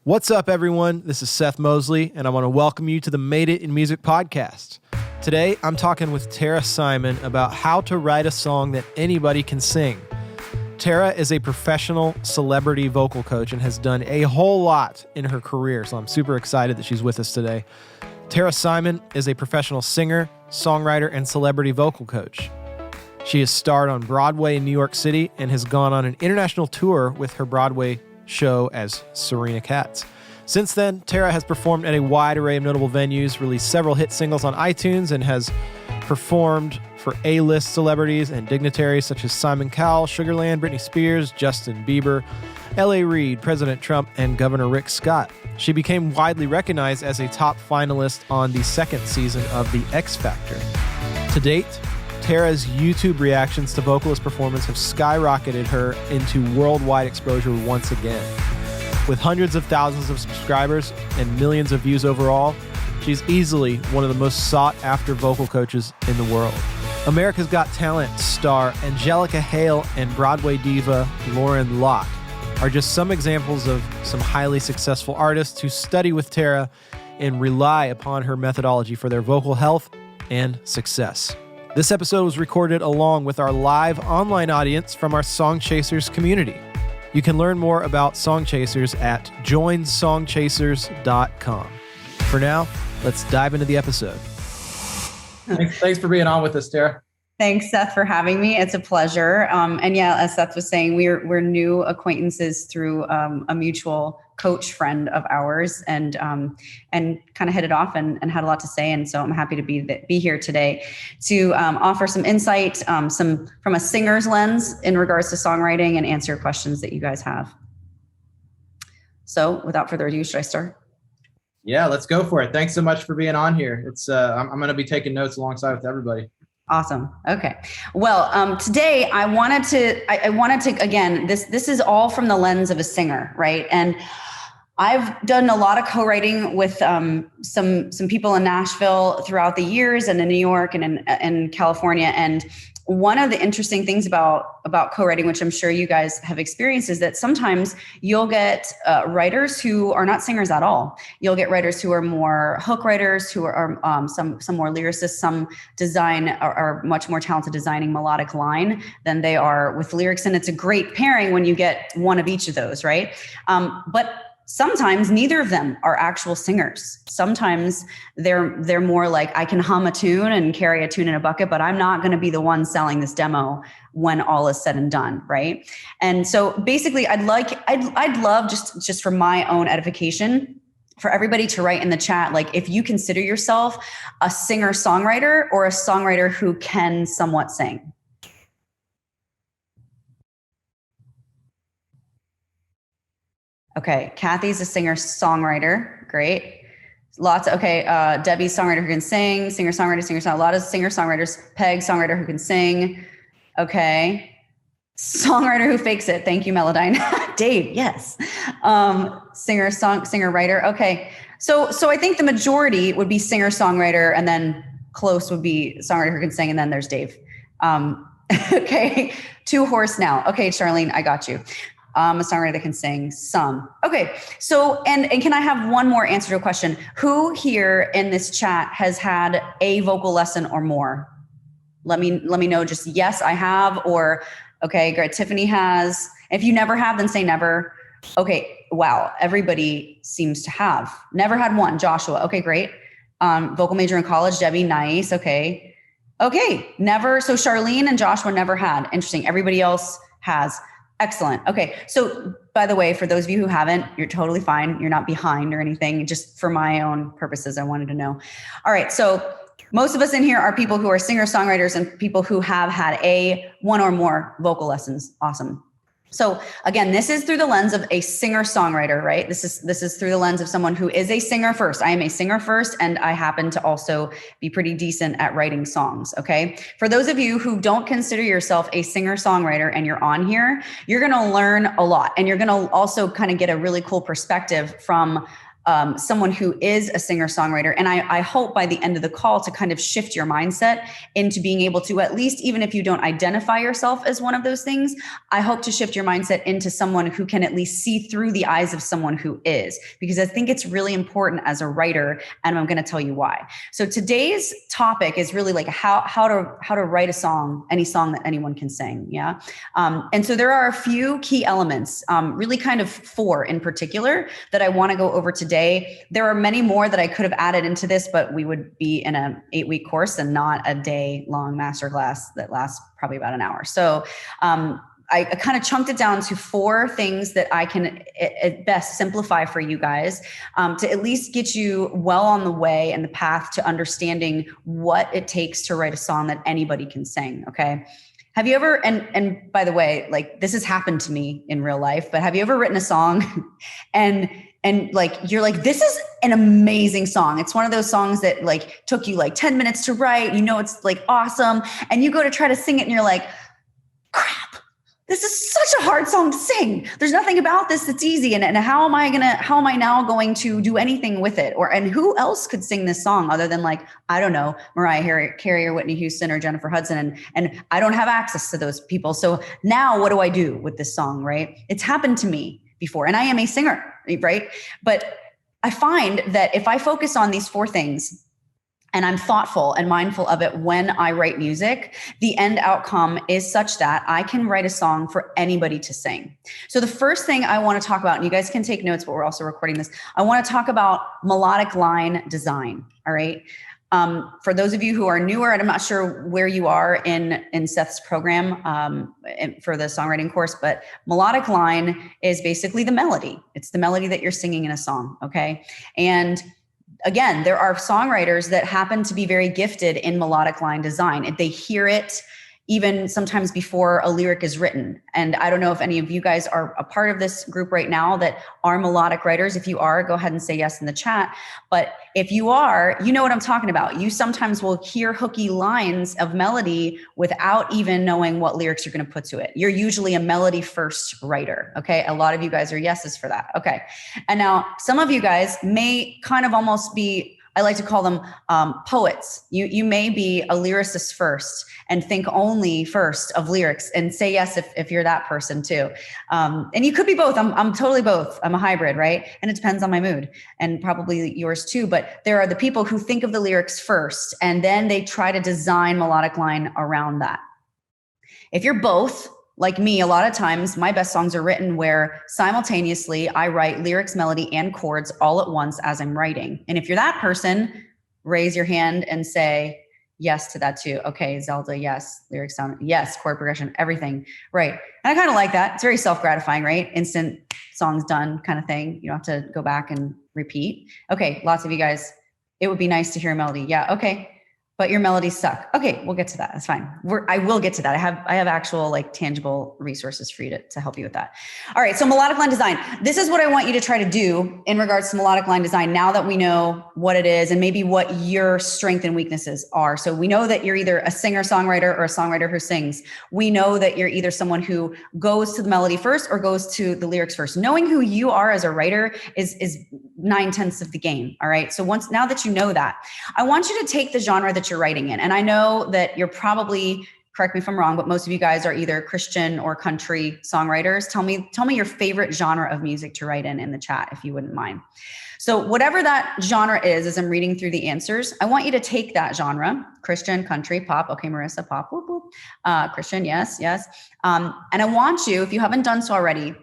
What's up, everyone? This is Seth Mosley, and I want to welcome you to the Made It in Music podcast. Today, I'm talking with Tara Simon about how to write a song that anybody can sing. Tara is a professional celebrity vocal coach and has done a whole lot in her career, so I'm super excited that she's with us today. Tara Simon is a professional singer, songwriter, and celebrity vocal coach. She has starred on Broadway in New York City and has gone on an international tour with her Broadway show as Serena Katz. Since then, Tara has performed at a wide array of notable venues, released several hit singles on iTunes, and has performed for A-list celebrities and dignitaries such as Simon Cowell, Sugarland, Britney Spears, Justin Bieber, L.A. Reid, President Trump, and Governor Rick Scott. She became widely recognized as a top finalist on the second season of The X Factor. To date, Tara's YouTube reactions to vocalist performance have skyrocketed her into worldwide exposure once again. With hundreds of thousands of subscribers and millions of views overall, she's easily one of the most sought-after vocal coaches in the world. America's Got Talent star Angelica Hale and Broadway diva Lauren Lott are just some examples of some highly successful artists who study with Tara and rely upon her methodology for their vocal health and success. This episode was recorded along with our live online audience from our Song Chasers community. You can learn more about Song Chasers at joinsongchasers.com. For now, let's dive into the episode. Thanks for being on with us, Tara. Thanks, Seth, for having me. It's a pleasure. And yeah, as Seth was saying, we're new acquaintances through a mutual coach friend of ours, and kind of hit it off and had a lot to say. And so I'm happy to be here today to offer some insight, some from a singer's lens in regards to songwriting, and answer questions that you guys have. So without further ado, should I start? Yeah, let's go for it. Thanks so much for being on here. It's I'm going to be taking notes alongside with everybody. Awesome. Okay. Well, today I wanted to again, this is all from the lens of a singer, right? And I've done a lot of co-writing with some people in Nashville throughout the years, and in New York and in California. And one of the interesting things about co-writing, which I'm sure you guys have experienced, is that sometimes you'll get writers who are not singers at all. You'll get writers who are more hook writers, who are some more lyricists, some are much more talented designing melodic line than they are with lyrics. And it's a great pairing when you get one of each of those, right? But sometimes neither of them are actual singers. Sometimes they're more like, I can hum a tune and carry a tune in a bucket, but I'm not going to be the one selling this demo when all is said and done, right? And so basically, I'd love just for my own edification, for everybody to write in the chat, like if you consider yourself a singer-songwriter or a songwriter who can somewhat sing. Okay, Kathy's a singer-songwriter. Great. Debbie's songwriter who can sing, singer-songwriter, a lot of singer-songwriters. Peg, songwriter who can sing. Okay. Songwriter who fakes it. Thank you, Melodyne. Dave, yes. Singer-writer. Okay. So I think the majority would be singer-songwriter, and then close would be songwriter who can sing, and then there's Dave. Okay. Two horse now. Okay, Charlene, I got you. A songwriter that can sing some. Okay, so and can I have one more answer to a question? Who here in this chat has had a vocal lesson or more? Let me know. Just yes, I have, or okay, great. Tiffany has. If you never have, then say never. Okay, wow, everybody seems to have. Never had one. Joshua. Okay, great. Vocal major in college. Debbie, nice. Okay, never. So Charlene and Joshua never had. Interesting. Everybody else has. Excellent. Okay. So by the way, for those of you who haven't, you're totally fine. You're not behind or anything. Just for my own purposes, I wanted to know. All right. So most of us in here are people who are singer-songwriters and people who have had one or more vocal lessons. Awesome. So again, this is through the lens of a singer-songwriter, right? This is through the lens of someone who is a singer first. I am a singer first, and I happen to also be pretty decent at writing songs, okay? For those of you who don't consider yourself a singer-songwriter and you're on here, you're going to learn a lot, and you're going to also kind of get a really cool perspective from someone who is a singer-songwriter. And I hope by the end of the call to kind of shift your mindset into being able to, at least even if you don't identify yourself as one of those things, I hope to shift your mindset into someone who can at least see through the eyes of someone who is, because I think it's really important as a writer, and I'm going to tell you why. So today's topic is really like how to write a song, any song that anyone can sing. Yeah. And so there are a few key elements, really kind of 4 in particular that I want to go over today. There are many more that I could have added into this, but we would be in an 8-week course and not a day-long masterclass that lasts probably about an hour. So I kind of chunked it down to 4 things that I can at best simplify for you guys to at least get you well on the way and the path to understanding what it takes to write a song that anybody can sing. Okay. Have you ever, and by the way, like this has happened to me in real life, but have you ever written a song and like, you're like, this is an amazing song. It's one of those songs that like took you like 10 minutes to write, it's like awesome. And you go to try to sing it and you're like, crap, this is such a hard song to sing. There's nothing about this that's easy. And how am I now going to do anything with it? And who else could sing this song other than like, I don't know, Mariah Carey or Whitney Houston or Jennifer Hudson. And I don't have access to those people. So now what do I do with this song? Right. It's happened to me before, and I am a singer, right? But I find that if I focus on these 4 things and I'm thoughtful and mindful of it when I write music, the end outcome is such that I can write a song for anybody to sing. So the first thing I want to talk about, and you guys can take notes, but we're also recording this. I want to talk about melodic line design. All right. For those of you who are newer, and I'm not sure where you are in Seth's program for the songwriting course, but melodic line is basically the melody. It's the melody that you're singing in a song. Okay. And again, there are songwriters that happen to be very gifted in melodic line design. And they hear it even sometimes before a lyric is written. And I don't know if any of you guys are a part of this group right now that are melodic writers. If you are, go ahead and say yes in the chat. But if you are, you know what I'm talking about. You sometimes will hear hooky lines of melody without even knowing what lyrics you're going to put to it. You're usually a melody first writer. Okay. A lot of you guys are yeses for that. Okay. And now some of you guys may kind of almost be, I like to call them poets. You may be a lyricist first and think only first of lyrics and say yes if you're that person too. And you could be both. I'm totally both. I'm a hybrid, right? And it depends on my mood and probably yours too. But there are the people who think of the lyrics first and then they try to design melodic line around that. If you're both, like me, a lot of times my best songs are written where simultaneously I write lyrics, melody, and chords all at once as I'm writing. And if you're that person, raise your hand and say yes to that too. Okay, Zelda, yes. Lyrics sound, yes. Chord progression, everything. Right. And I kind of like that. It's very self-gratifying, right? Instant song's done kind of thing. You don't have to go back and repeat. Okay, lots of you guys, it would be nice to hear a melody. Yeah, okay. But your melodies suck. Okay, we'll get to that. That's fine. I will get to that. I have actual like tangible resources for you to help you with that. All right, so melodic line design. This is what I want you to try to do in regards to melodic line design now that we know what it is and maybe what your strengths and weaknesses are. So we know that you're either a singer-songwriter or a songwriter who sings. We know that you're either someone who goes to the melody first or goes to the lyrics first. Knowing who you are as a writer is 9/10 of the game. All right, so now that you know that, I want you to take the genre that you're writing in. And I know that you're probably, correct me if I'm wrong, but most of you guys are either Christian or country songwriters. Tell me your favorite genre of music to write in the chat, if you wouldn't mind. So whatever that genre is, as I'm reading through the answers, I want you to take that genre, Christian, country, pop. Okay, Marissa, pop, whoop, whoop. Christian, yes. And I want you, if you haven't done so already,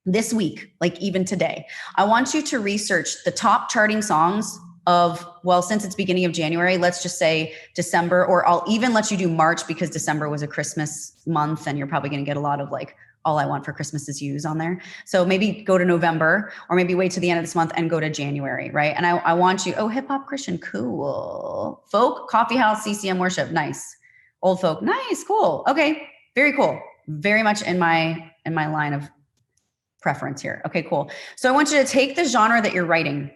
this week, like even today, I want you to research the top charting songs of, well, since it's beginning of January, let's just say December, or I'll even let you do March because December was a Christmas month and you're probably going to get a lot of like, all I want for Christmas is yous on there. So maybe go to November, or maybe wait to the end of this month and go to January, right? And I want you, hip hop, Christian, cool. Folk, coffee house, CCM worship, nice. Old folk, nice, cool. Okay, very cool. Very much in my line of preference here. Okay, cool. So I want you to take the genre that you're writing,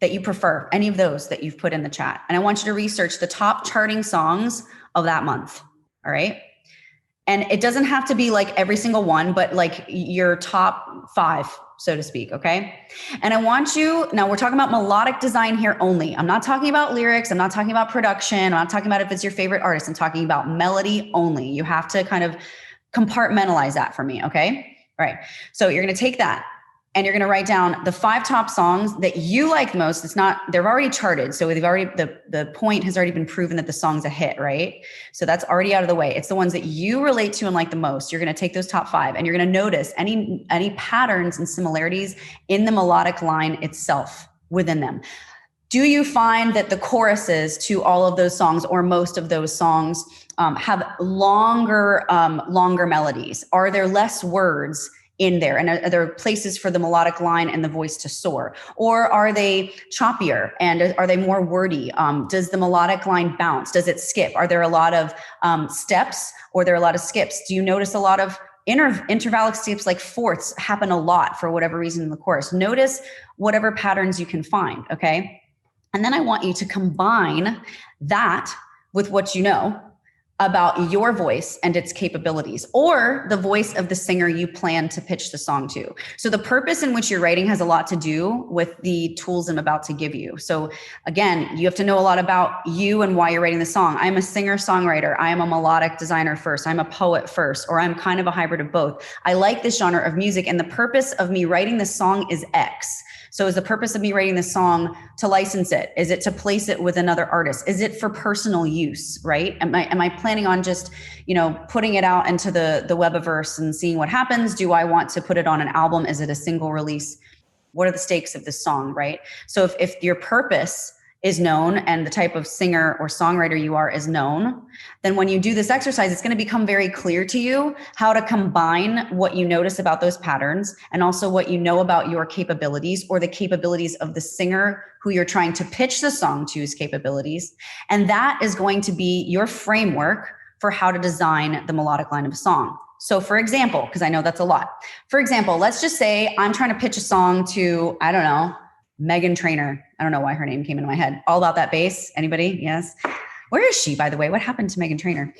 that you prefer, any of those that you've put in the chat. And I want you to research the top charting songs of that month. All right. And it doesn't have to be like every single one, but like your top 5, so to speak. Okay. And I want you, now we're talking about melodic design here only. I'm not talking about lyrics. I'm not talking about production. I'm not talking about if it's your favorite artist. I'm talking about melody only. You have to kind of compartmentalize that for me. Okay. All right. So you're going to take that and you're going to write down the 5 top songs that you like most. It's not, they're already charted. So they've already, the point has already been proven that the song's a hit, right? So that's already out of the way. It's the ones that you relate to and like the most. You're going to take those top 5 and you're going to notice any patterns and similarities in the melodic line itself within them. Do you find that the choruses to all of those songs or most of those songs have longer melodies? Are there less words in there? And are there places for the melodic line and the voice to soar? Or are they choppier and are they more wordy? Does the melodic line bounce? Does it skip? Are there a lot of steps or are there a lot of skips? Do you notice a lot of intervallic skips like fourths happen a lot for whatever reason in the chorus? Notice whatever patterns you can find, okay? And then I want you to combine that with what you know about your voice and its capabilities, or the voice of the singer you plan to pitch the song to. So the purpose in which you're writing has a lot to do with the tools I'm about to give you. So again, you have to know a lot about you and why you're writing the song. I'm a singer-songwriter. I am a melodic designer first. I'm a poet first, or I'm kind of a hybrid of both. I like this genre of music, and the purpose of me writing this song is X. So is the purpose of me writing this song to license it? Is it to place it with another artist? Is it for personal use, right? Am I planning on just, putting it out into the webiverse and seeing what happens? Do I want to put it on an album? Is it a single release? What are the stakes of this song, right? So if your purpose is known and the type of singer or songwriter you are is known, then when you do this exercise, it's going to become very clear to you how to combine what you notice about those patterns and also what you know about your capabilities or the capabilities of the singer who you're trying to pitch the song to's capabilities. And that is going to be your framework for how to design the melodic line of a song. So for example, because I know that's a lot. For example, let's just say I'm trying to pitch a song to, I don't know, Megan Trainor. I don't know why her name came into my head. All About That Bass. Anybody? Yes. Where is she, by the way? What happened to Megan Trainor?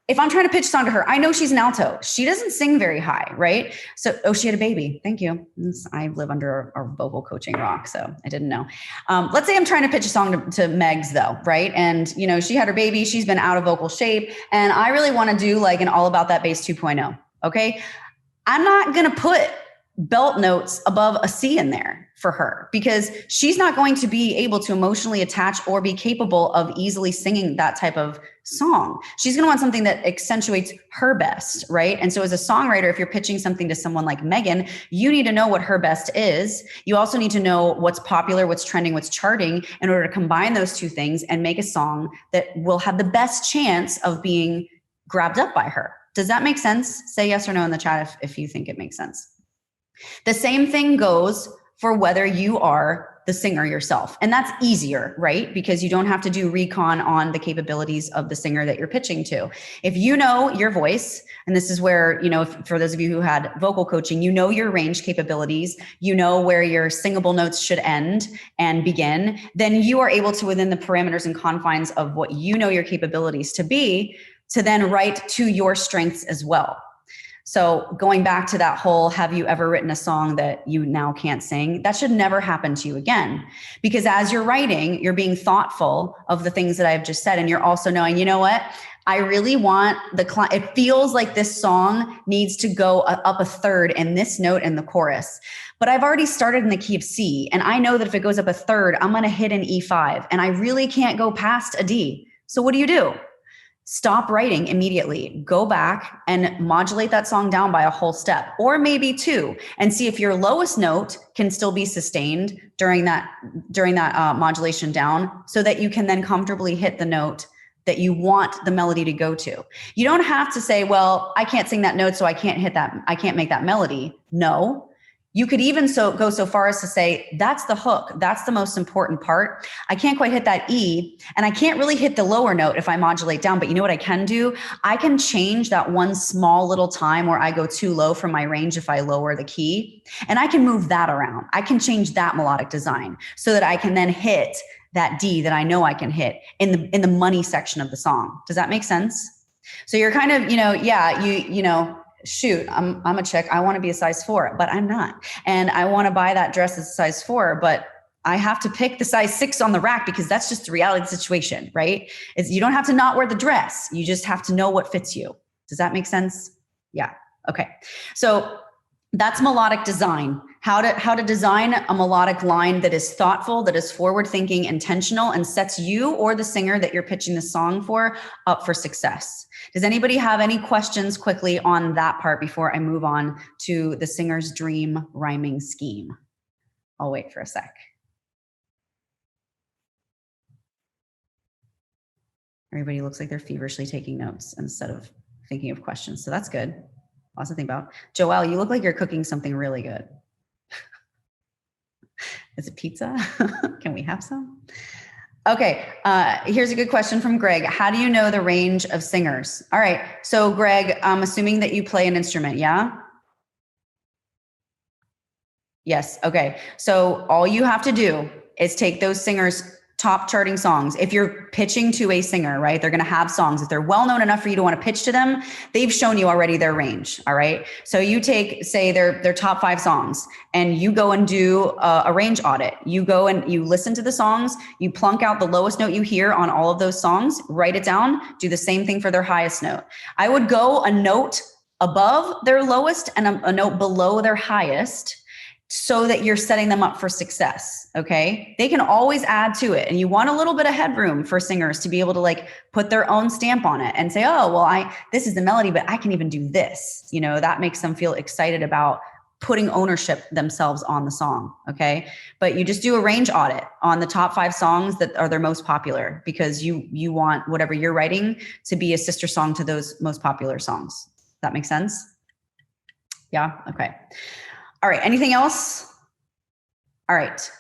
If I'm trying to pitch a song to her, I know she's an alto. She doesn't sing very high, right? So, she had a baby. Thank you. I live under a vocal coaching rock, so I didn't know. Let's say I'm trying to pitch a song to Megs though, right? And, she had her baby. She's been out of vocal shape. And I really want to do like an All About That Bass 2.0. Okay. I'm not going to put belt notes above a C in there for her because she's not going to be able to emotionally attach or be capable of easily singing that type of song. She's going to want something that accentuates her best, right? And so as a songwriter, if you're pitching something to someone like Megan, you need to know what her best is. You also need to know what's popular, what's trending, what's charting in order to combine those two things and make a song that will have the best chance of being grabbed up by her. Does that make sense? Say yes or no in the chat if you think it makes sense. The same thing goes for whether you are the singer yourself. And that's easier, right? Because you don't have to do recon on the capabilities of the singer that you're pitching to. If you know your voice, and this is where, for those of you who had vocal coaching, your range capabilities, where your singable notes should end and begin, then you are able to, within the parameters and confines of what your capabilities to be, to then write to your strengths as well. So going back to that whole, have you ever written a song that you now can't sing? That should never happen to you again. Because as you're writing, you're being thoughtful of the things that I've just said. And you're also knowing, you know what? I really want it feels like this song needs to go up a third in this note in the chorus. But I've already started in the key of C. And I know that if it goes up a third, I'm going to hit an E5. And I really can't go past a D. So what do? Stop writing immediately. Go back and modulate that song down by a whole step or maybe 2 and see if your lowest note can still be sustained during that modulation down so that you can then comfortably hit the note that you want the melody to go to. You don't have to say, well, I can't sing that note, so I can't hit that. I can't make that melody. No. You could even go so far as to say, that's the hook. That's the most important part. I can't quite hit that E, and I can't really hit the lower note if I modulate down. But you know what I can do? I can change that one small little time where I go too low from my range if I lower the key, and I can move that around. I can change that melodic design so that I can then hit that D that I know I can hit in the money section of the song. Does that make sense? So you're kind of, shoot, I'm a chick. I want to be a size 4, but I'm not. And I want to buy that dress as a size 4, but I have to pick the size 6 on the rack because that's just the reality of the situation, right? You don't have to not wear the dress. You just have to know what fits you. Does that make sense? Yeah. Okay. So that's melodic design. How to design a melodic line that is thoughtful, that is forward thinking, intentional, and sets you or the singer that you're pitching the song for up for success. Does anybody have any questions quickly on that part before I move on to the singer's dream rhyming scheme? I'll wait for a sec. Everybody looks like they're feverishly taking notes instead of thinking of questions. So that's good. Lots to think about. Joelle, you look like you're cooking something really good. Is it pizza? Can we have some? Okay, here's a good question from Greg. How do you know the range of singers? All right, so Greg, I'm assuming that you play an instrument, yeah? Yes, okay. So all you have to do is take those singers' top charting songs. If you're pitching to a singer, right, they're going to have songs. If they're well known enough for you to want to pitch to them, they've shown you already their range. All right. So you take, say, their top 5 songs and you go and do a range audit. You go and you listen to the songs, you plunk out the lowest note you hear on all of those songs, write it down, do the same thing for their highest note. I would go a note above their lowest and a note below their highest, so that you're setting them up for success. Okay. They can always add to it. And you want a little bit of headroom for singers to be able to like put their own stamp on it and say, oh, well, this is the melody, but I can even do this. That makes them feel excited about putting ownership themselves on the song. Okay. But you just do a range audit on the top 5 songs that are their most popular, because you want whatever you're writing to be a sister song to those most popular songs. Does that make sense? Yeah. Okay. All right. Anything else? All right.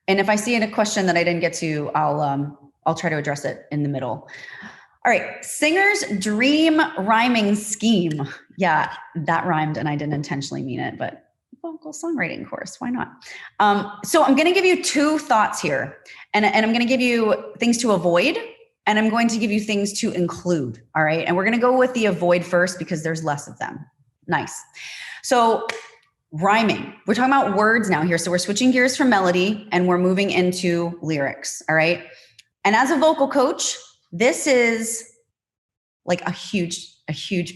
And if I see a question that I didn't get to, I'll try to address it in the middle. All right. Singer's dream rhyming scheme. Yeah, that rhymed and I didn't intentionally mean it, but vocal songwriting course, why not? So I'm going to give you 2 thoughts here, and I'm going to give you things to avoid, and I'm going to give you things to include. All right. And we're going to go with the avoid first because there's less of them. Nice. So rhyming. We're talking about words now here. So we're switching gears from melody and we're moving into lyrics. All right. And as a vocal coach, this is like a huge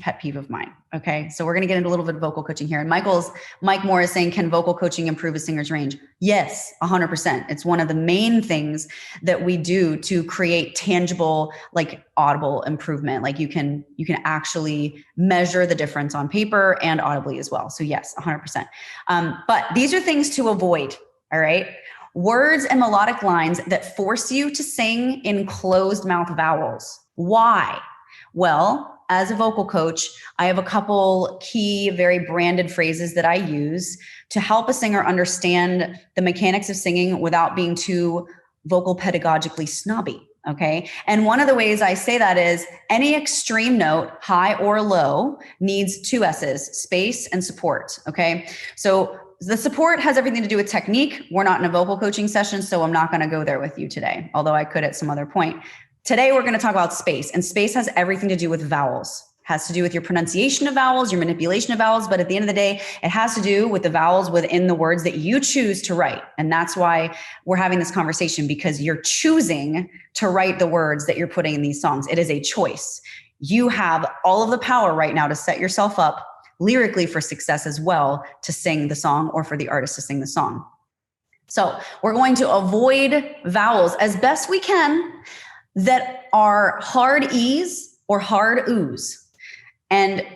pet peeve of mine. Okay. So we're going to get into a little bit of vocal coaching here. And Mike Moore is saying, can vocal coaching improve a singer's range? Yes, 100%. It's one of the main things that we do to create tangible, like audible improvement. Like you can actually measure the difference on paper and audibly as well. So yes, 100%. But these are things to avoid. All right. Words and melodic lines that force you to sing in closed mouth vowels. Why? Well, as a vocal coach, I have a couple key, very branded phrases that I use to help a singer understand the mechanics of singing without being too vocal pedagogically snobby. Okay. And one of the ways I say that is any extreme note, high or low, needs 2 S's, space and support. Okay. So the support has everything to do with technique. We're not in a vocal coaching session, so I'm not going to go there with you today, although I could at some other point. Today, we're going to talk about space, and space has everything to do with vowels. It has to do with your pronunciation of vowels, your manipulation of vowels, but at the end of the day, it has to do with the vowels within the words that you choose to write. And that's why we're having this conversation, because you're choosing to write the words that you're putting in these songs. It is a choice. You have all of the power right now to set yourself up lyrically for success as well, to sing the song or for the artist to sing the song. So we're going to avoid vowels as best we can that are hard E's or hard Oo's. And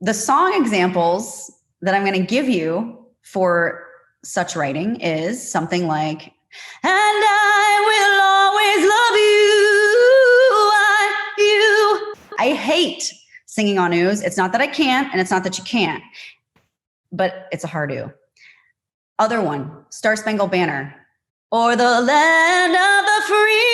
the song examples that I'm going to give you for such writing is something like, and I will always love you. I hate singing on Oo's. It's not that I can't, and it's not that you can't, but it's a hard Oo. Other one, Star Spangled Banner, or the land of the free.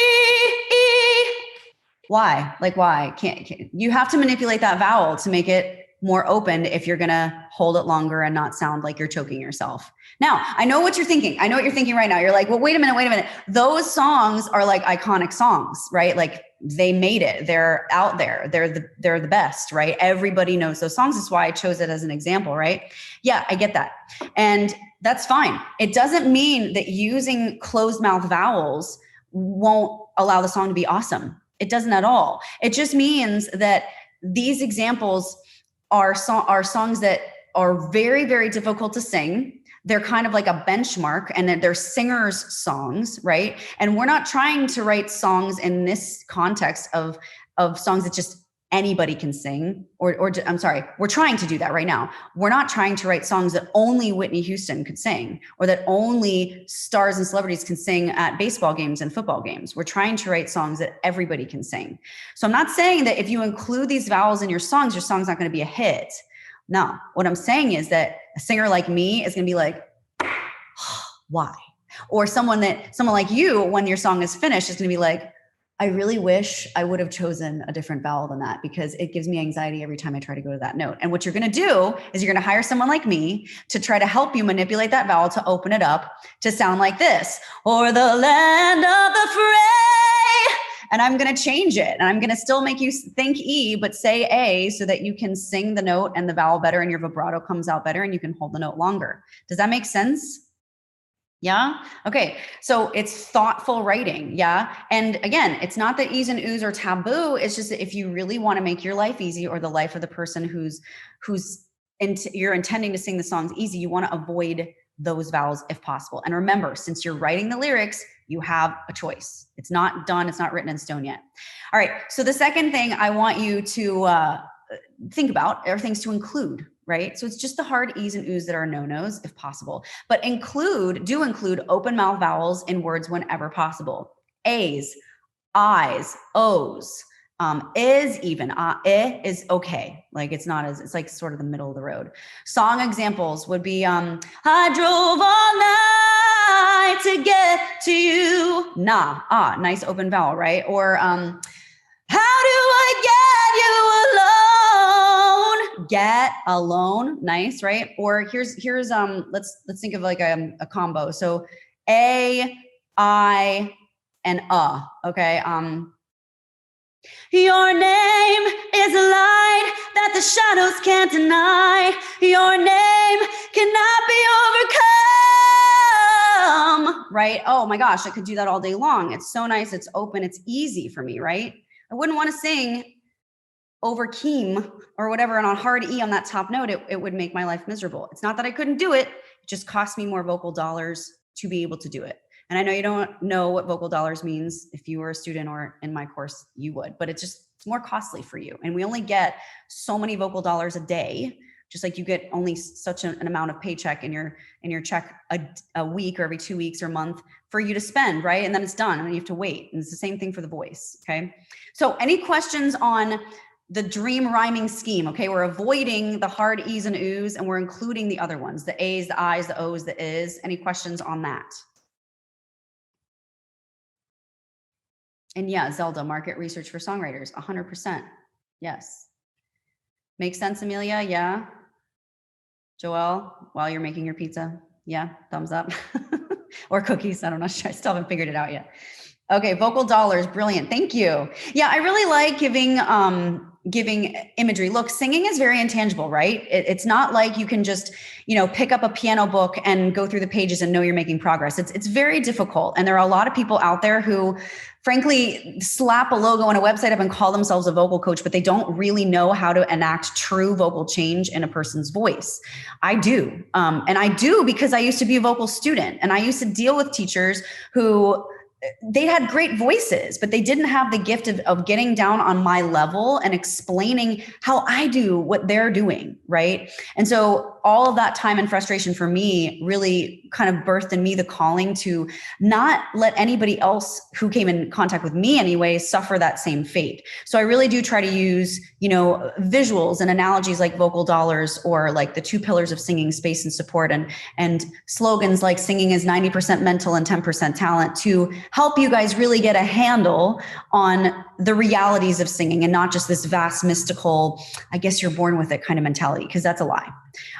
Why? Like, why? Can't you have to manipulate that vowel to make it more open if you're going to hold it longer and not sound like you're choking yourself. Now, I know what you're thinking. I know what you're thinking right now. You're like, well, wait a minute. Those songs are like iconic songs, right? Like they made it. They're out there. They're the best, right? Everybody knows those songs. That's why I chose it as an example, right? Yeah, I get that. And that's fine. It doesn't mean that using closed mouth vowels won't allow the song to be awesome. It doesn't at all. It just means that these examples are songs that are very, very difficult to sing. They're kind of like a benchmark, and they're singers' songs, right? And we're not trying to write songs in this context of songs that just anybody can sing, or I'm sorry, we're trying to do that right now. We're not trying to write songs that only Whitney Houston could sing, or that only stars and celebrities can sing at baseball games and football games. We're trying to write songs that everybody can sing. So I'm not saying that if you include these vowels in your song's not going to be a hit. No, what I'm saying is that a singer like me is going to be like, why? Or someone like you, when your song is finished, is going to be like, I really wish I would have chosen a different vowel than that, because it gives me anxiety every time I try to go to that note. And what you're going to do is you're going to hire someone like me to try to help you manipulate that vowel to open it up to sound like this, or the land of the free. And I'm going to change it. And I'm going to still make you think E, but say A, so that you can sing the note and the vowel better, and your vibrato comes out better, and you can hold the note longer. Does that make sense? Yeah. Okay. So it's thoughtful writing. Yeah. And again, it's not that E's and Oo's are taboo. It's just that if you really want to make your life easy, or the life of the person you're intending to sing the songs easy, you want to avoid those vowels if possible. And remember, since you're writing the lyrics, you have a choice. It's not done. It's not written in stone yet. All right. So the second thing I want you to think about are things to include, right? So it's just the hard E's and Oo's that are no-nos if possible, but do include open mouth vowels in words whenever possible. A's, I's, O's, is even, I is okay. Like it's like sort of the middle of the road. Song examples would be, I drove all night to get to you. Nah, nice open vowel, right? Or, how do I get you alone? Get alone, nice, right? Or here's let's think of like a combo. So A, I, and okay. Your name is a light that the shadows can't deny. Your name cannot be overcome, right? Oh my gosh, I could do that all day long. It's so nice. It's open. It's easy for me, right? I wouldn't want to sing over Keem or whatever, and on hard E on that top note, it would make my life miserable. It's not that I couldn't do it. It just cost me more vocal dollars to be able to do it. And I know you don't know what vocal dollars means. If you were a student or in my course, you would, but it's more costly for you. And we only get so many vocal dollars a day, just like you get only such an amount of paycheck in your check a week or every 2 weeks or month for you to spend, right? And then it's done, and then you have to wait. And it's the same thing for the voice, okay? So any questions on the dream rhyming scheme? Okay, we're avoiding the hard E's and Oo's, and we're including the other ones, the A's, the I's, the O's, the Is. Any questions on that? And yeah, Zelda, market research for songwriters, 100%. Yes. Makes sense, Amelia? Yeah. Joelle, while you're making your pizza? Yeah, thumbs up. Or cookies, I don't know, I still haven't figured it out yet. Okay, vocal dollars, brilliant, thank you. Yeah, I really like giving imagery. Look, singing is very intangible, right? It's not like you can just, pick up a piano book and go through the pages and know you're making progress. It's very difficult. And there are a lot of people out there who, frankly, slap a logo on a website up and call themselves a vocal coach, but they don't really know how to enact true vocal change in a person's voice. I do. And I do because I used to be a vocal student, and I used to deal with teachers who they had great voices, but they didn't have the gift of getting down on my level and explaining how I do what they're doing, right? And so all of that time and frustration for me really kind of birthed in me the calling to not let anybody else who came in contact with me anyway suffer that same fate. So I really do try to use, visuals and analogies like vocal dollars, or like the 2 pillars of singing, space and support, and slogans like singing is 90% mental and 10% talent, to help you guys really get a handle on the realities of singing, and not just this vast mystical, I guess you're born with it kind of mentality, because that's a lie.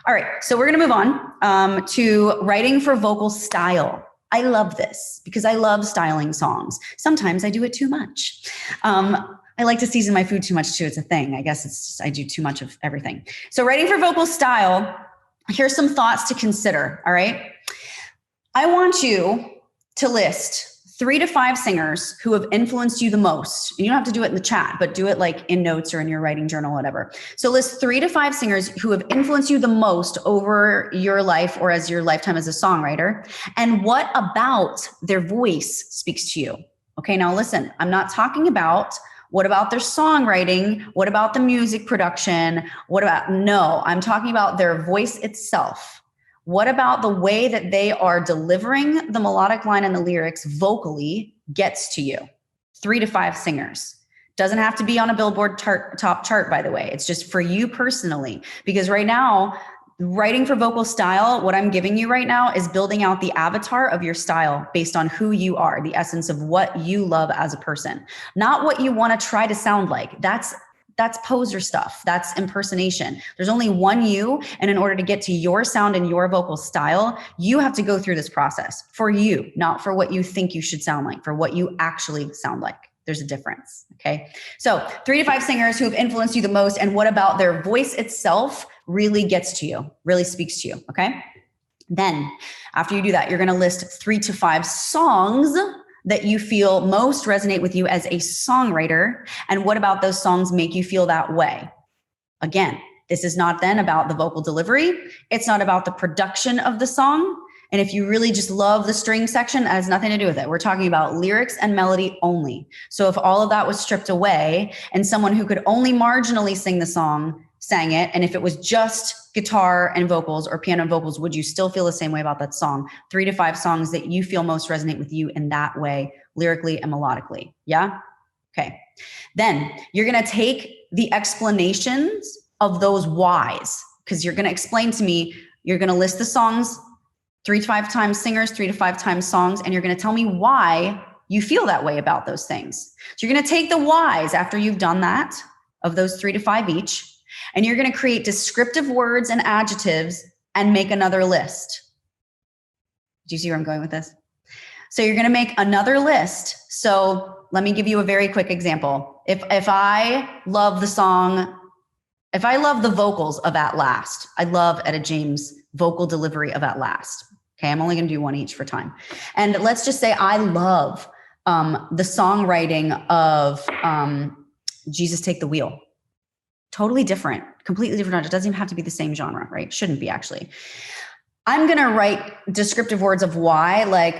All right, so we're going to move on to writing for vocal style. I love this because I love styling songs. Sometimes I do it too much. I like to season my food too much too. It's a thing. I guess it's just, I do too much of everything. So writing for vocal style, here's some thoughts to consider. All right. I want you to list 3 to 5 singers who have influenced you the most. You don't have to do it in the chat, but do it like in notes or in your writing journal, whatever. So list 3 to 5 singers who have influenced you the most over your life or as your lifetime as a songwriter. And what about their voice speaks to you? Okay, now listen, I'm not talking about what about their songwriting? What about the music production? No, I'm talking about their voice itself. What about the way that they are delivering the melodic line and the lyrics vocally gets to you? 3 to 5 singers. Doesn't have to be on a Billboard top chart, by the way. It's just for you personally. Because right now, writing for vocal style, what I'm giving you right now is building out the avatar of your style based on who you are, the essence of what you love as a person, not what you want to try to sound like. That's poser stuff. That's impersonation. There's only one you. And in order to get to your sound and your vocal style, you have to go through this process for you, not for what you think you should sound like, for what you actually sound like. There's a difference. Okay. So 3 to 5 singers who have influenced you the most. And what about their voice itself really gets to you, really speaks to you. Okay. Then after you do that, you're going to list 3 to 5 songs that you feel most resonate with you as a songwriter. And what about those songs make you feel that way? Again, this is not then about the vocal delivery. It's not about the production of the song. And if you really just love the string section, that has nothing to do with it. We're talking about lyrics and melody only. So if all of that was stripped away and someone who could only marginally sing the song sang it, and if it was just guitar and vocals or piano and vocals, would you still feel the same way about that song? 3 to 5 songs that you feel most resonate with you in that way, lyrically and melodically. Yeah? Okay. Then you're going to take the explanations of those whys, because you're going to explain to me, you're going to list the songs 3 to 5 times singers, 3 to 5 times songs, and you're going to tell me why you feel that way about those things. So you're going to take the whys after you've done that, of those 3 to 5 each, and you're going to create descriptive words and adjectives and make another list. Do you see where I'm going with this? So you're going to make another list. So let me give you a very quick example. If I love the song, if I love the vocals of At Last, I love Etta James' vocal delivery of At Last. Okay, I'm only going to do one each for time. And let's just say I love the songwriting of Jesus Take the Wheel. Totally different, completely different. It doesn't even have to be the same genre, right? Shouldn't be actually. I'm going to write descriptive words of why, like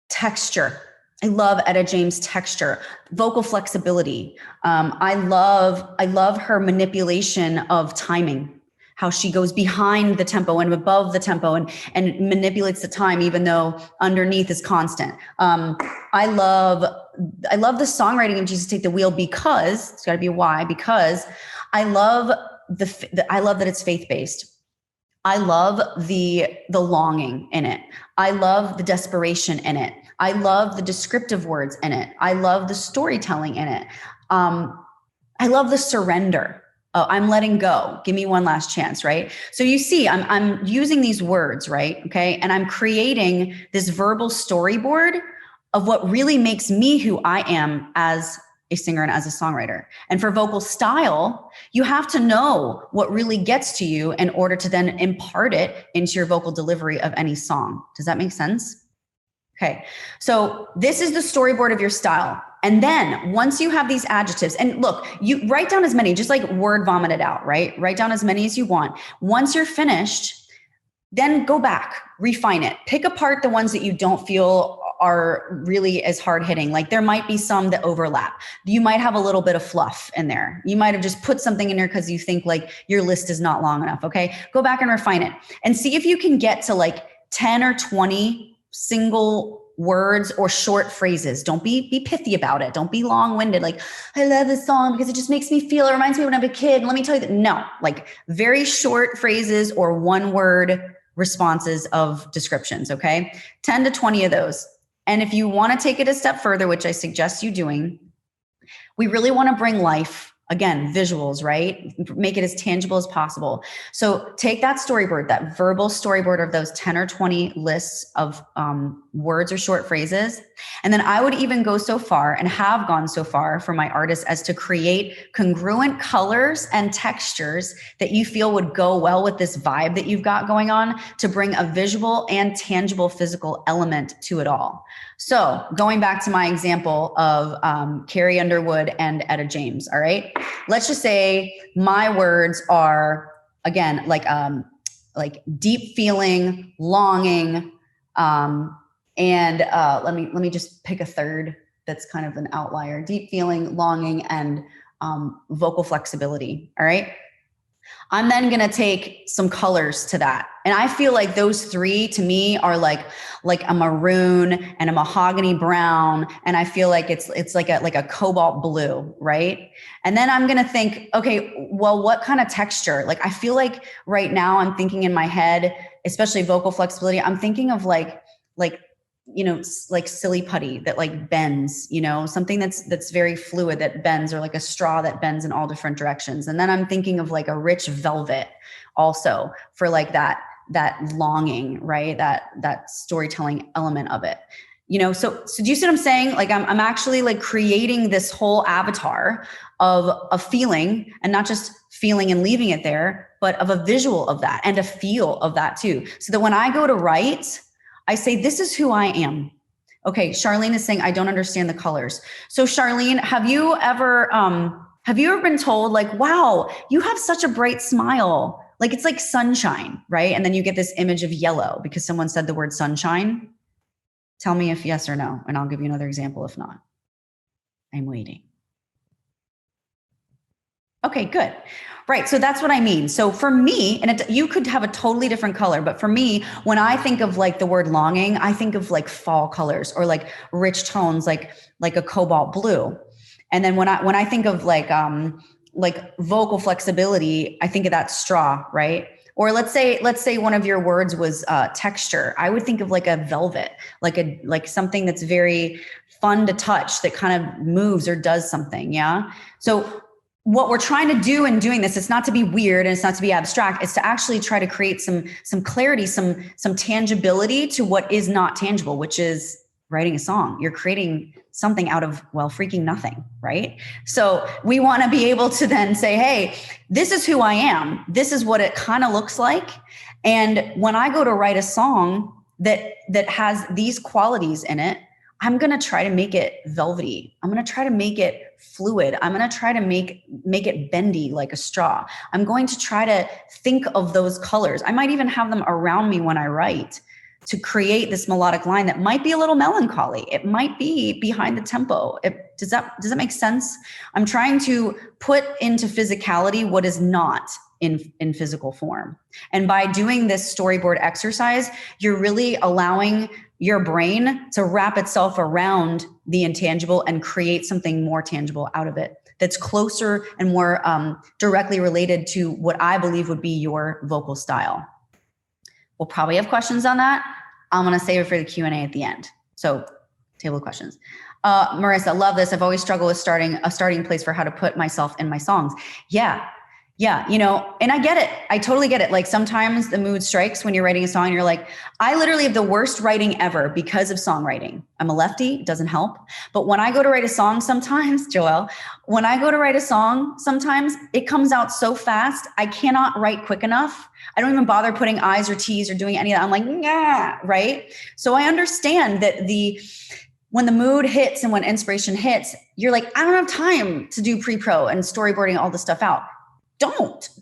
texture. I love Etta James' texture, vocal flexibility. I love her manipulation of timing, how she goes behind the tempo and above the tempo and manipulates the time, even though underneath is constant. I love the songwriting of Jesus Take the Wheel because it's got to be why, because I love I love that it's faith-based. I love the longing in it. I love the desperation in it. I love the descriptive words in it. I love the storytelling in it. I love the surrender. Oh, I'm letting go. Give me one last chance, right? So you see, I'm using these words, right? Okay. And I'm creating this verbal storyboard of what really makes me who I am as a singer and as a songwriter. And for vocal style, you have to know what really gets to you in order to then impart it into your vocal delivery of any song. Does that make sense? Okay. So this is the storyboard of your style. And then once you have these adjectives, and look, you write down as many, just like word vomit it out, right? Write down as many as you want. Once you're finished, then go back, refine it, pick apart the ones that you don't feel are really as hard hitting. Like there might be some that overlap. You might have a little bit of fluff in there. You might have just put something in there because you think like your list is not long enough. Okay. Go back and refine it and see if you can get to like 10 or 20 single words or short phrases. Don't be pithy about it. Don't be long-winded. Like, I love this song because it just makes me feel, it reminds me when I was a kid. And let me tell you that no, like very short phrases or one word responses of descriptions. Okay. 10 to 20 of those. And if you want to take it a step further, which I suggest you doing, we really want to bring life Again, visuals, right? Make it as tangible as possible. So take that storyboard, that verbal storyboard of those 10 or 20 lists of words or short phrases. And then I would even go so far and have gone so far for my artists as to create congruent colors and textures that you feel would go well with this vibe that you've got going on, to bring a visual and tangible physical element to it all. So going back to my example of Carrie Underwood and Etta James, all right? Let's just say my words are, again, like deep feeling, longing, and let me just pick a third that's kind of an outlier. Deep feeling, longing, and vocal flexibility, all right? I'm then going to take some colors to that. And I feel like those three to me are like a maroon and a mahogany brown. And I feel like it's like a cobalt blue, right? And then I'm going to think, okay, well, what kind of texture? Like, I feel like right now I'm thinking in my head, especially vocal flexibility, I'm thinking of like, like silly putty that like bends, something that's very fluid that bends, or like a straw that bends in all different directions. And then I'm thinking of like a rich velvet also for like that longing, right? That storytelling element of it, so do you see what I'm saying? Like I'm actually like creating this whole avatar of a feeling, and not just feeling and leaving it there, but of a visual of that and a feel of that too. So that when I go to write, I say, this is who I am. Okay, Charlene is saying, I don't understand the colors. So Charlene, have you ever been told like, wow, you have such a bright smile. Like it's like sunshine, right? And then you get this image of yellow because someone said the word sunshine. Tell me if yes or no, and I'll give you another example if not. I'm waiting. Okay, good. Right. So that's what I mean. So for me, and you could have a totally different color, but for me, when I think of like the word longing, I think of like fall colors or like rich tones, like a cobalt blue. And then when I think of like vocal flexibility, I think of that straw, right? Or let's say one of your words was texture. I would think of like a velvet, like something that's very fun to touch, that kind of moves or does something. Yeah. So what we're trying to do in doing this, it's not to be weird and it's not to be abstract. It's to actually try to create some clarity, some tangibility to what is not tangible, which is writing a song. You're creating something out of, well, freaking nothing, right? So we want to be able to then say, hey, this is who I am. This is what it kind of looks like. And when I go to write a song that has these qualities in it, I'm going to try to make it velvety. I'm going to try to make it fluid. I'm going to try to make it bendy like a straw. I'm going to try to think of those colors. I might even have them around me when I write to create this melodic line that might be a little melancholy. It might be behind the tempo. Does that make sense? I'm trying to put into physicality what is not in physical form. And by doing this storyboard exercise, you're really allowing your brain to wrap itself around the intangible and create something more tangible out of it that's closer and more directly related to what I believe would be your vocal style. We'll probably have questions on that. I'm going to save it for the Q&A at the end. So table of questions. Marissa, love this. I've always struggled with starting a starting place for how to put myself in my songs. Yeah, and I get it. I totally get it. Like sometimes the mood strikes when you're writing a song and you're like, I literally have the worst writing ever because of songwriting. I'm a lefty, it doesn't help. But when I go to write a song sometimes, Joelle, sometimes it comes out so fast, I cannot write quick enough. I don't even bother putting I's or T's or doing any of that. I'm like, nah, right? So I understand that when the mood hits and when inspiration hits, you're like, I don't have time to do pre-pro and storyboarding all this stuff out.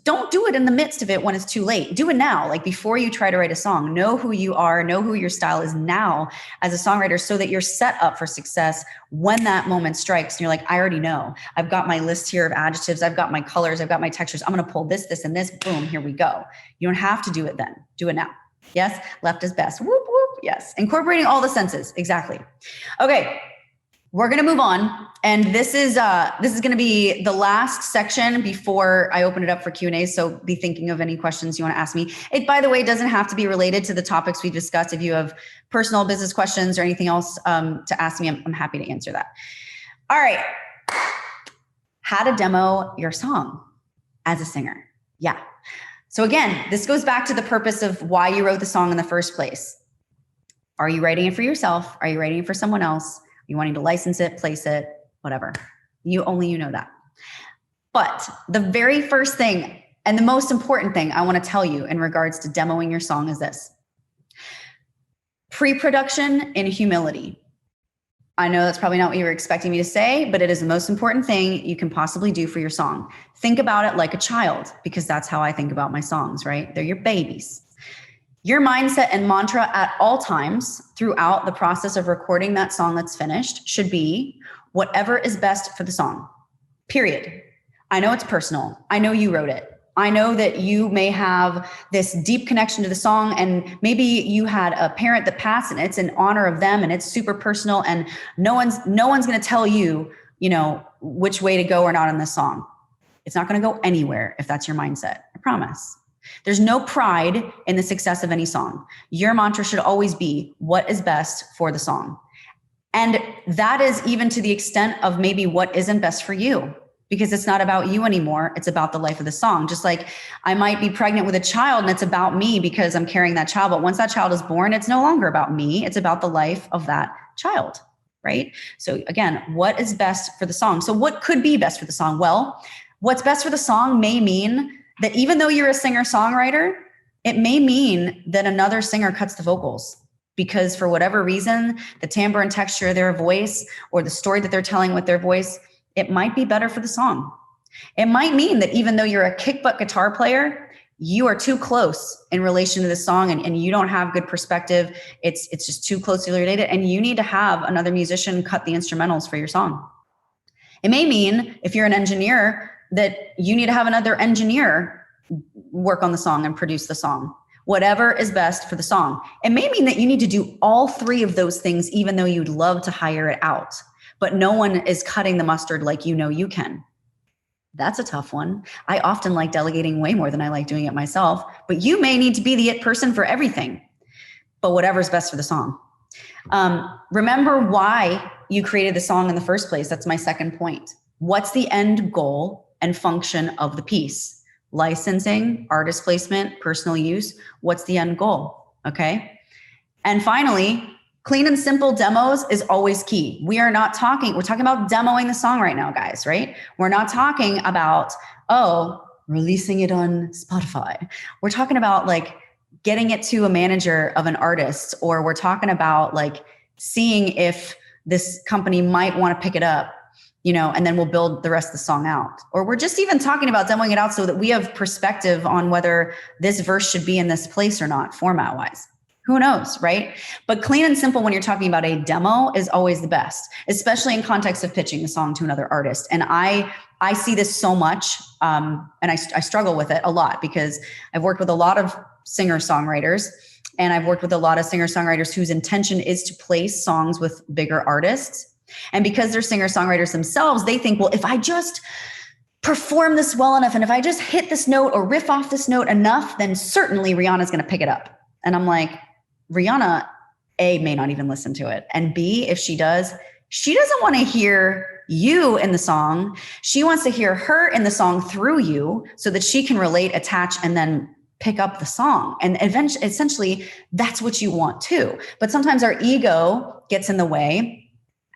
Don't do it in the midst of it when it's too late. Do it now. Like before you try to write a song, know who you are, know who your style is now as a songwriter so that you're set up for success when that moment strikes. And you're like, I already know. I've got my list here of adjectives. I've got my colors. I've got my textures. I'm going to pull this, and this. Boom, here we go. You don't have to do it then. Do it now. Yes. Left is best. Whoop, whoop. Yes. Incorporating all the senses. Exactly. Okay. We're going to move on. And this is going to be the last section before I open it up for Q&A. So be thinking of any questions you want to ask me. It, by the way, doesn't have to be related to the topics we discussed. If you have personal business questions or anything else to ask me, I'm happy to answer that. All right. how to demo your song as a singer. Yeah. So again, this goes back to the purpose of why you wrote the song in the first place. Are you writing it for yourself? Are you writing it for someone else? Are you wanting to license it, place it, whatever? You know that. But the very first thing and the most important thing I want to tell you in regards to demoing your song is this. Pre-production in humility. I know that's probably not what you were expecting me to say, but it is the most important thing you can possibly do for your song. Think about it like a child, because that's how I think about my songs, right? They're your babies. Your mindset and mantra at all times throughout the process of recording that song that's finished should be whatever is best for the song, period. I know it's personal. I know you wrote it. I know that you may have this deep connection to the song, and maybe you had a parent that passed and it's in honor of them and it's super personal, and no one's going to tell you, which way to go or not in this song. It's not going to go anywhere if that's your mindset. I promise. There's no pride in the success of any song. Your mantra should always be what is best for the song. And that is even to the extent of maybe what isn't best for you. Because it's not about you anymore. It's about the life of the song. Just like I might be pregnant with a child and it's about me because I'm carrying that child. But once that child is born, it's no longer about me. It's about the life of that child, right? So again, what is best for the song? So what could be best for the song? Well, what's best for the song may mean that even though you're a singer-songwriter, it may mean that another singer cuts the vocals. Because for whatever reason, the timbre and texture of their voice or the story that they're telling with their voice, it might be better for the song. It might mean that even though you're a kick butt guitar player, you are too close in relation to the song and you don't have good perspective. It's just too closely related, and you need to have another musician cut the instrumentals for your song. It may mean if you're an engineer that you need to have another engineer work on the song and produce the song. Whatever is best for the song. It may mean that you need to do all three of those things, even though you'd love to hire it out. But no one is cutting the mustard like you can. That's a tough one. I often like delegating way more than I like doing it myself, but you may need to be the it person for everything, but whatever's best for the song. Remember why you created the song in the first place. That's my second point. What's the end goal and function of the piece? Licensing, artist placement, personal use. What's the end goal? Okay. And finally, clean and simple demos is always key. We're talking about demoing the song right now, guys, right? We're not talking about, releasing it on Spotify. We're talking about like getting it to a manager of an artist, or we're talking about like seeing if this company might want to pick it up, and then we'll build the rest of the song out. Or we're just even talking about demoing it out so that we have perspective on whether this verse should be in this place or not, format wise. Who knows, right? But clean and simple when you're talking about a demo is always the best, especially in context of pitching the song to another artist. And I see this so much, and I struggle with it a lot because I've worked with a lot of singer-songwriters, and I've worked with a lot of singer-songwriters whose intention is to place songs with bigger artists. And because they're singer-songwriters themselves, they think, well, if I just perform this well enough, and if I just hit this note or riff off this note enough, then certainly Rihanna's going to pick it up. And I'm like, Rihanna, A, may not even listen to it. And B, if she does, she doesn't want to hear you in the song. She wants to hear her in the song through you so that she can relate, attach, and then pick up the song. And eventually, essentially, that's what you want too. But sometimes our ego gets in the way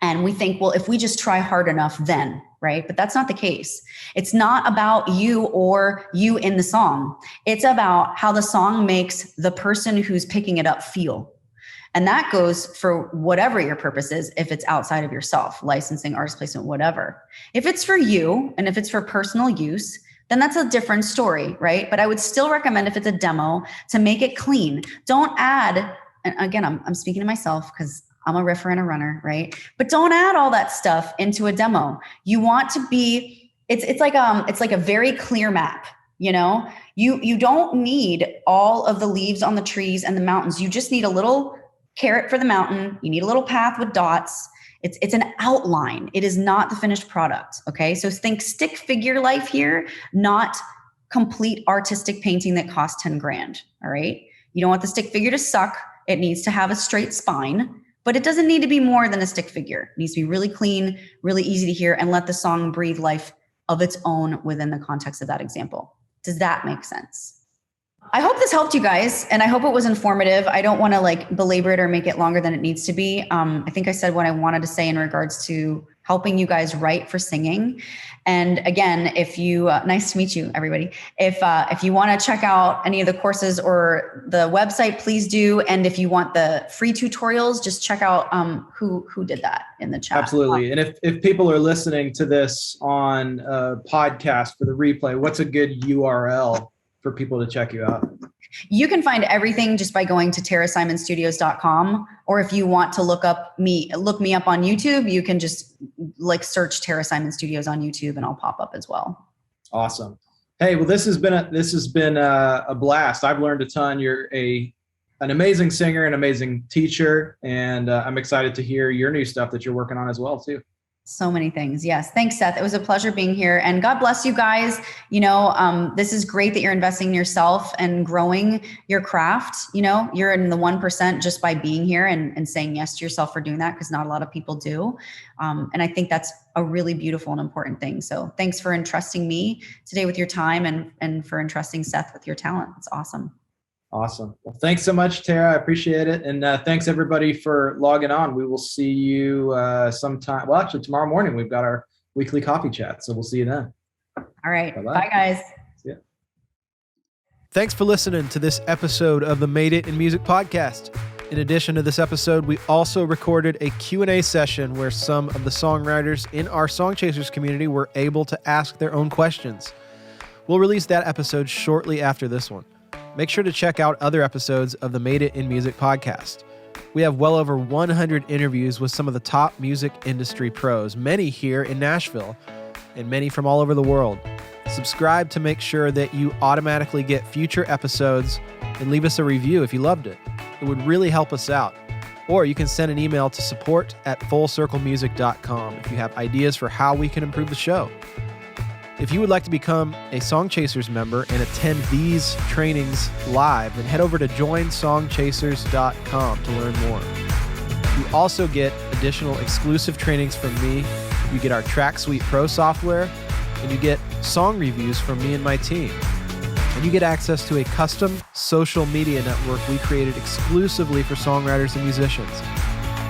and we think, well, if we just try hard enough, then, right? But that's not the case. It's not about you or you in the song. It's about how the song makes the person who's picking it up feel. And that goes for whatever your purpose is, if it's outside of yourself, licensing, artist placement, whatever. If it's for you and if it's for personal use, then that's a different story, right? But I would still recommend, if it's a demo, to make it clean. Don't add, and again, I'm speaking to myself because I'm a riffer and a runner, right? But don't add all that stuff into a demo. You want to be, it's like a very clear map, you don't need all of the leaves on the trees and the mountains. You just need a little carrot for the mountain. You need a little path with dots. It's an outline. It is not the finished product. Okay. So think stick figure life here, not complete artistic painting that costs 10 grand. All right. You don't want the stick figure to suck. It needs to have a straight spine, but it doesn't need to be more than a stick figure. It needs to be really clean, really easy to hear, and let the song breathe life of its own within the context of that example. Does that make sense? I hope this helped you guys, and I hope it was informative. I don't want to like belabor it or make it longer than it needs to be. I think I said what I wanted to say in regards to helping you guys write for singing. And again, if you, nice to meet you, everybody. If you want to check out any of the courses or the website, please do. And if you want the free tutorials, just check out who did that in the chat. Absolutely. And if people are listening to this on a podcast for the replay, what's a good URL for people to check you out? You can find everything just by going to TaraSimonStudios.com, or if you want to look me up on YouTube, you can just like search Tara Simon Studios on YouTube and I'll pop up as well. Awesome. Hey, well, this has been a blast. I've learned a ton. You're an amazing singer, an amazing teacher, and I'm excited to hear your new stuff that you're working on as well too. So many things. Yes. Thanks, Seth. It was a pleasure being here, and God bless you guys. This is great that you're investing in yourself and growing your craft. You're in the 1% just by being here and saying yes to yourself for doing that, because not a lot of people do. And I think that's a really beautiful and important thing. So thanks for entrusting me today with your time and for entrusting Seth with your talent. It's awesome. Awesome. Well, thanks so much, Tara. I appreciate it. And thanks everybody for logging on. We will see you sometime. Well, actually tomorrow morning, we've got our weekly coffee chat. So we'll see you then. All right. Bye-bye. Bye guys. See ya. Thanks for listening to this episode of the Made It in Music podcast. In addition to this episode, we also recorded a Q&A session where some of the songwriters in our Song Chasers community were able to ask their own questions. We'll release that episode shortly after this one. Make sure to check out other episodes of the Made It in Music podcast. We have well over 100 interviews with some of the top music industry pros, many here in Nashville, and many from all over the world. Subscribe to make sure that you automatically get future episodes, and leave us a review if you loved it. It would really help us out. Or you can send an email to support@fullcirclemusic.com if you have ideas for how we can improve the show. If you would like to become a Song Chasers member and attend these trainings live, then head over to joinsongchasers.com to learn more. You also get additional exclusive trainings from me. You get our Track Suite Pro software, and you get song reviews from me and my team. And you get access to a custom social media network we created exclusively for songwriters and musicians.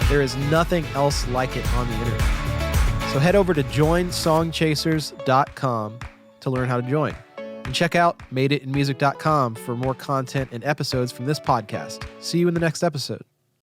There is nothing else like it on the internet. So head over to joinsongchasers.com to learn how to join. And check out madeitinmusic.com for more content and episodes from this podcast. See you in the next episode.